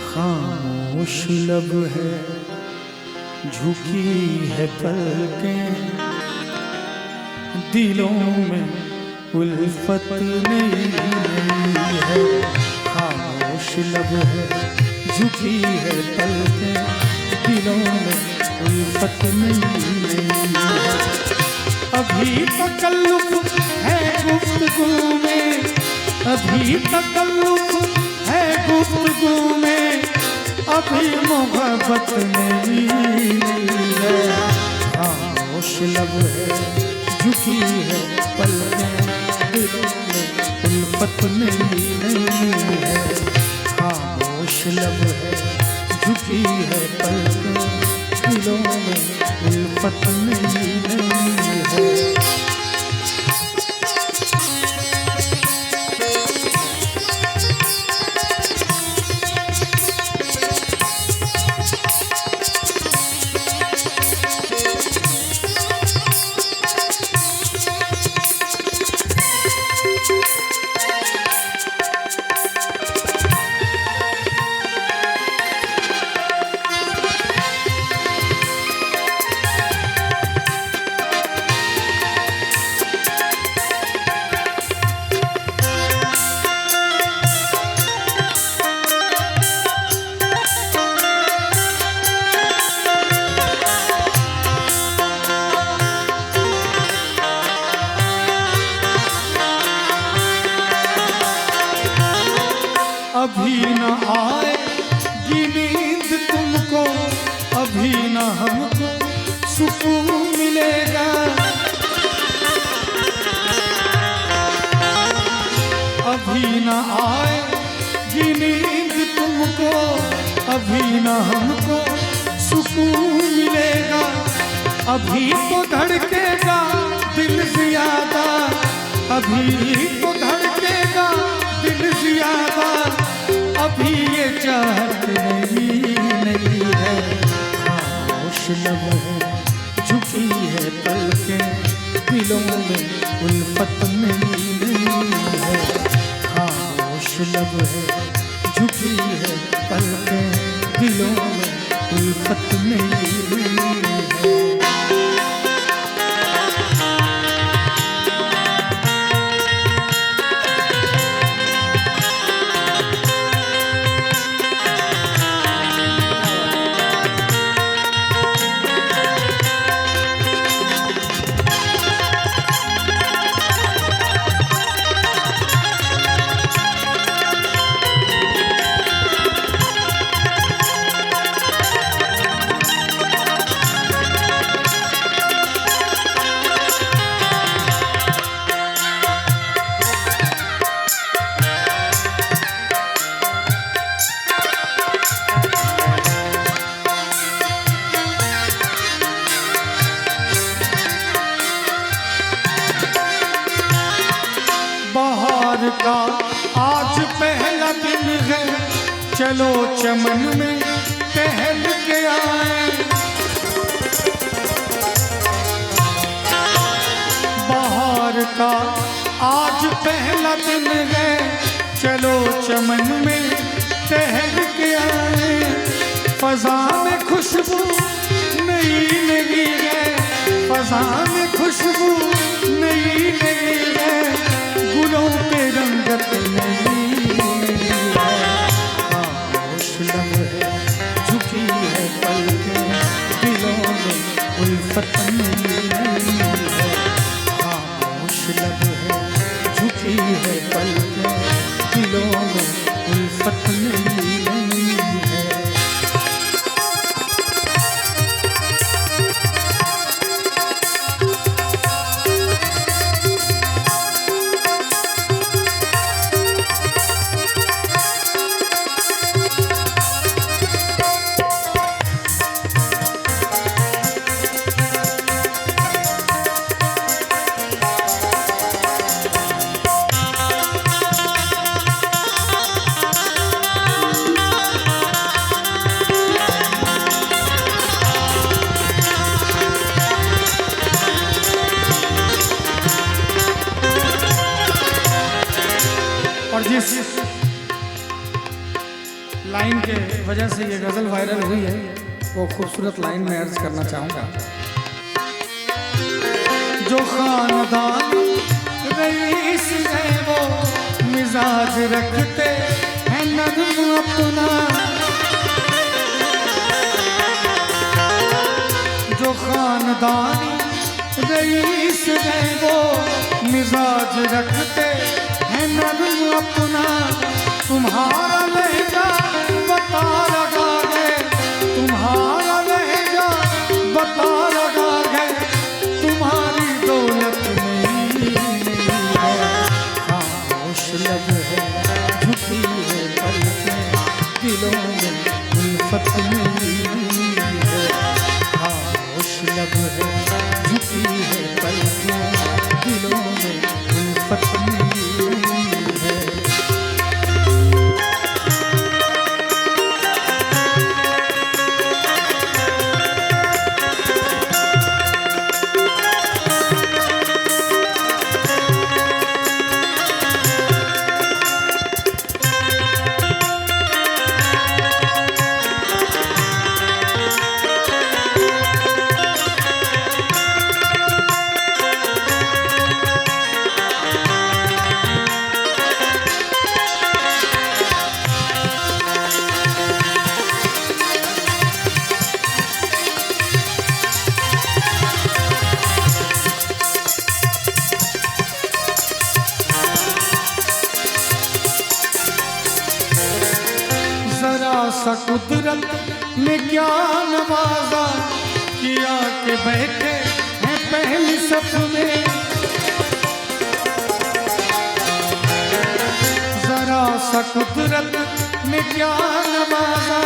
खामोश लब है, झुकी है पलकें, दिलों में उल्फत नहीं है। खामोश लब है, झुकी है पलकें, दिलों में उल्फत नहीं है। अभी तकल्लुफ है गुफ्तगू में, अभी तकल्लुफ है गुफ्तगू में, अभी मोहब्बत नहीं है। खामोश लब है, झुकी है पलकें, दिलों में उल्फत नहीं है। खामोश लब है, झुकी है पलकें, दिलों में उल्फत नहीं है। अभी न आएगी नींद तुमको, अभी न हमको सुकून मिलेगा। अभी न आएगी नींद तुमको, अभी न हमको सुकून मिलेगा। अभी तो धड़केगा दिल ज्यादा, अभी तो धड़केगा दिल ज्यादा, अभी ये चाहत नहीं है। खामोश लब है, झुकी है पलकें, दिलों में उल्फत नहीं है। खामोश लब है, झुकी है पलकें, दिलों में उल्फत नहीं है। का आज पहला दिन है, चलो चमन में टहल के आए। बहार का आज पहला दिन है, चलो चमन में टहल के आए। फज़ा में खुशबू नई नई है, फज़ा में खुशबू नई नई है, गुलों पे रंगत नहीं है। खामोश लब है, झुकी है पलकें, दिलों में उल्फत नहीं है। खामोश लब है, झुकी है पलकें, दिलों में उल्फत नहीं है। वजह से ये गज़ल वायरल हुई है वो खूबसूरत लाइन में अर्ज करना चाहूँगा। जो खानदान रईस है वो मिजाज रखते हैं नर्म अपना, जो खानदानी रईस है वो मिजाज रखते हैं नर्म अपना। तुम्हारा लहजा बता रहा है, तुम्हारा लहजा बता रहा है, तुम्हारी दौलत नहीं है। खामोश लब है झुकी है पलकें, दिलों में उल्फत नहीं है। खामोश लब है झुकी है पलकें, दिलों में उल्फत नहीं है। सा कुदरत ने क्या नवाजा किया के बैठे हैं पहली सफ में। जरा सा कुदरत ने क्या नवाजा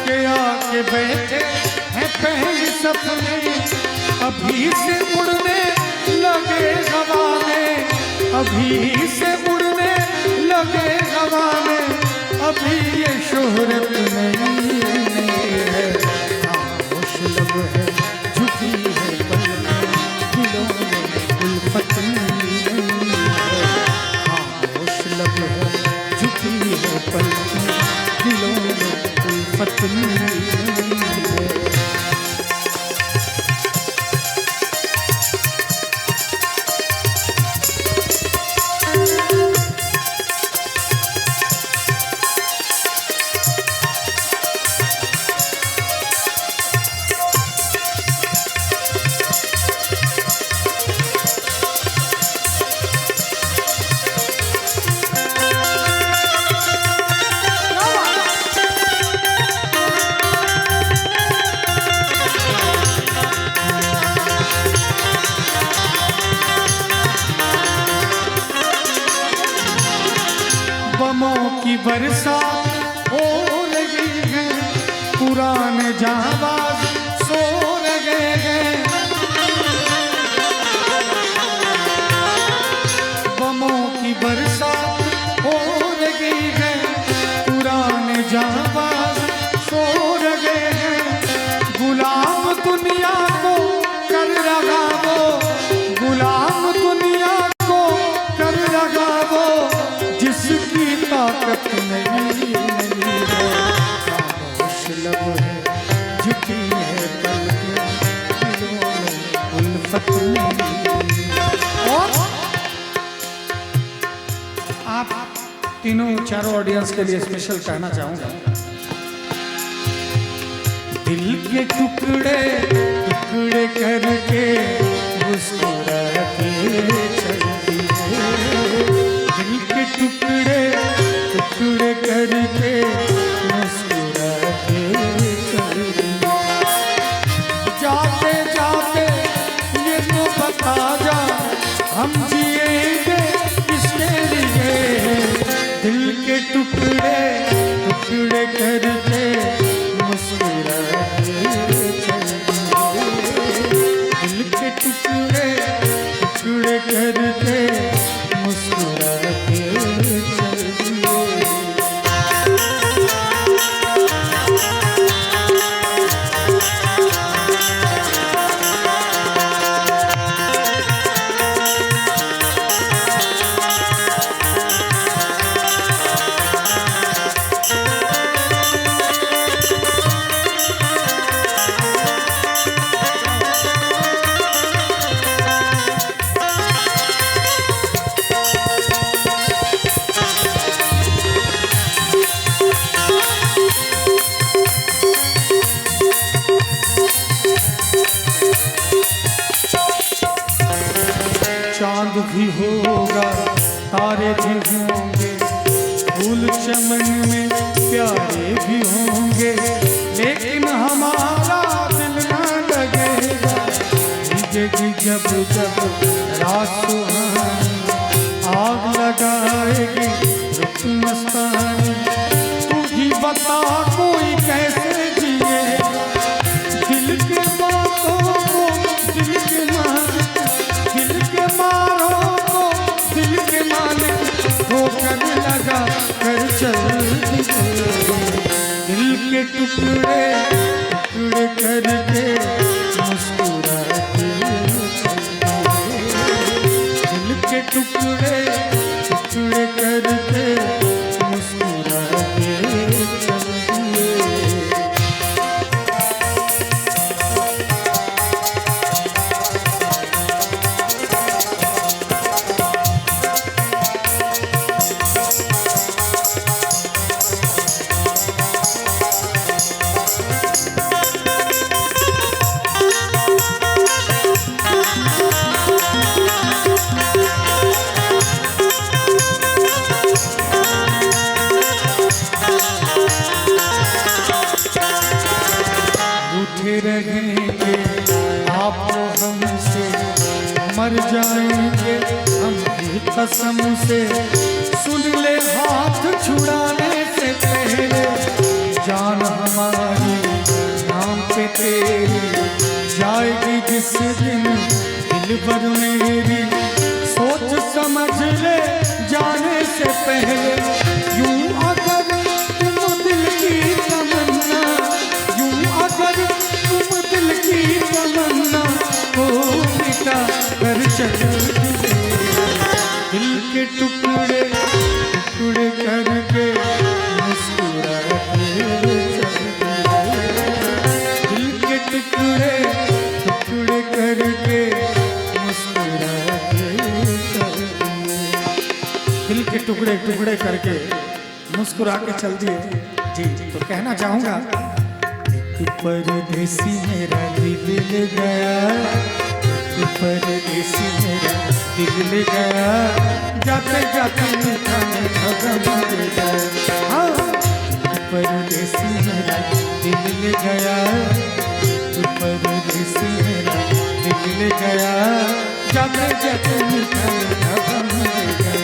किया के बैठे हैं पहली सफ में। अभी से उड़ने लगे हवा में, अभी से उड़ने लगे हवा में, अभी ये शोहरत नहीं है। खामोश लब है झुकी है पलकें, दिलों में उल्फत नहीं है। खामोश लब है झुकी है पलकें, दिलों में उल्फत नहीं है। बमों की बरसात हो रही है, पुराने जाबाज सो रहे हैं। बमों की बरसात हो रही है, पुराने जाबाज सो रहे हैं। गुलाम दुनिया को कर रहा वो, गुलाम दुनिया को कर रहा वो, जिसकी ताकत नहीं है। खामोश लब है झुकी है पलकें, दिलों में उल्फत नहीं। और आप तीनों चारों ऑडियंस के लिए स्पेशल कहना चाहूंगा। दिल के टुकड़े टुकड़े करके मुस्कुराते चलती है, दिल के टुकड़े टुकड़े करके मुस्कुराते चलती है। जाते जाते ये तो बता जा, हम जिएंगे किसके लिए। दिल के टुकड़े टुकड़े करके मुस्कुराते चलती है, दिल के टुकड़े टुकड़े करके मुस्कुराते चलती है। चांद भी होगा, तारे भी होंगे, फूल चमन में प्यारे भी होंगे, लेकिन हमारा दिल न लगेगा। भीगेगी जब जब रात सुहानी, आग लगाएगी रुत मस्तानी। तू ही बता कोई कैसे जिए, दिल के बातों को दिल के मालिक, दिल के मारों को दिल के मालिक ठोकर लगा कर चल दिए। दिल के टुकड़े टुकड़े करके मुस्कुराते दिल के टुकड़े टुकड़े करके मुस्कुराते चल दिए। रहेंगे आप तो हमसे, मर जाएंगे हम भी कसम से। सुन ले हाथ छुड़ाने से पहले, जान हमारी नाम पे तेरी जाएगी जिस दिन दिल भर मेरी। सोच समझ ले जाने से पहले, यूं अगर तुम दिल की तमन्ना, यूं अगर तुम दिल की तमन्ना को मिटा कर चल दिए। दिल के टुकड़े टुकड़े करके मुस्कुराते चल दिए। दिल के टुकड़े टुकड़े करके मुस्कुराते चल दिए। दिल के टुकड़े टुकड़े करके मुस्कुरा के चल दिए। जी तो कहना चाहूँगा, एक परदेसी मेरा दिल ले गया, एक परदेसी मेरा दिल ले गया, जाते जाते मीठा मीठा गम दे गया। हाँ, एक परदेसी मेरा दिल ले गया, एक परदेसी मेरा दिल ले गया, जाते जाते मीठा मीठा गम दे गया।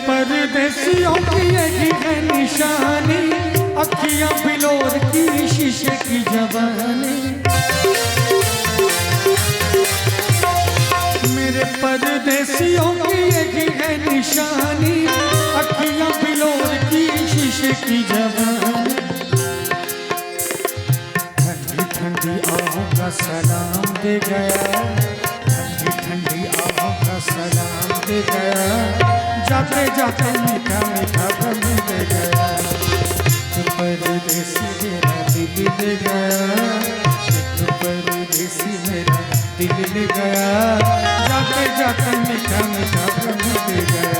परदेसियों की यही है निशानी, अखियां बिलोर की शीशे की जवानी। मेरे परदेसियों की यही है निशानी, अखियां बिलोर की शीशे की जवानी। ठंडी ठंडी आहों का सलाम दे गया, ठंडी ठंडी आहों का सलाम दे गया, जाते जाते मीठा मीठा गम दे गया। परदेसी मेरा दिल ले गया, परदेसी मेरा दिल ले गया, जाते जाते मीठा मीठा गम दे गया।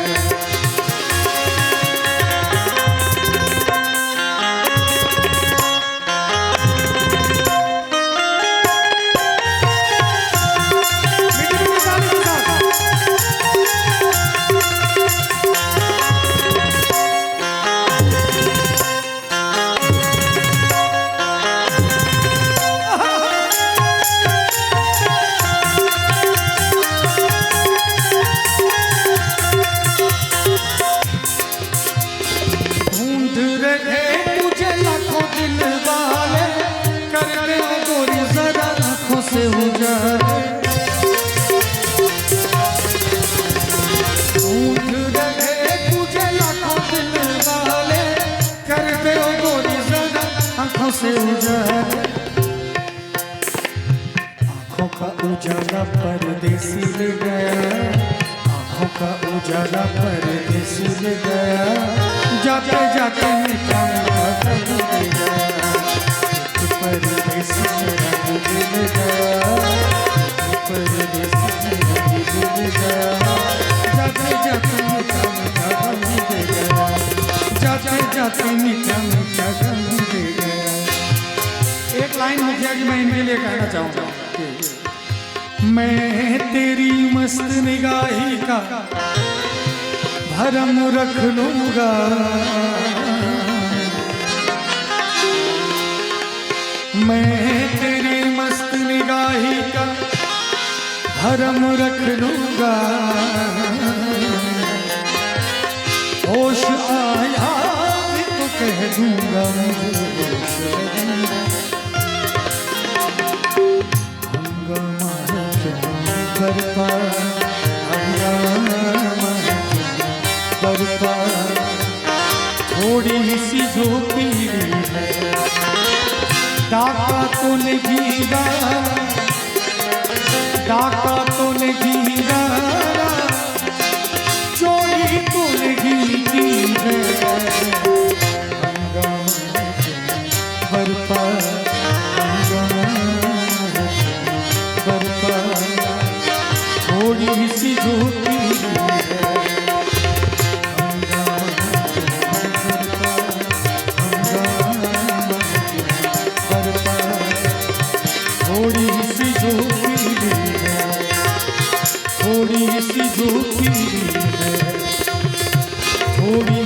का उजाला परदेसी ले गया, आँखों का उजाला परदेसी ले गया, जाते जाते मीठा मीठा गम दे गया। एक परदेसी मेरा दिल ले गया, एक परदेसी मेरा दिल ले गया, जाते जाते मीठा मीठा गम दे गया, जाते जाते मीठा मीठा गम दे गया। एक लाइन मुखिया जी मैं इनके लिए कहना चाहूँगा, मैं तेरी मस्त निगाही का भरम रख लूँगा, मैं तेरी मस्त निगाही का भरम रख लूँगा, होश आया भी तो कह दूँगा मुझे होश लगेगा। बरपा बरपा थोड़ी सी जो पीड़ी है, डाका तो नहीं डाला, डाका तो नहीं डाला, चोरी तो नहीं की है। बरपा बरपा थोड़ी सी जो पीड़ी है, थोड़ी सी जो पीड़ी है, थोड़ी सी जो पीड़ी है, थोड़ी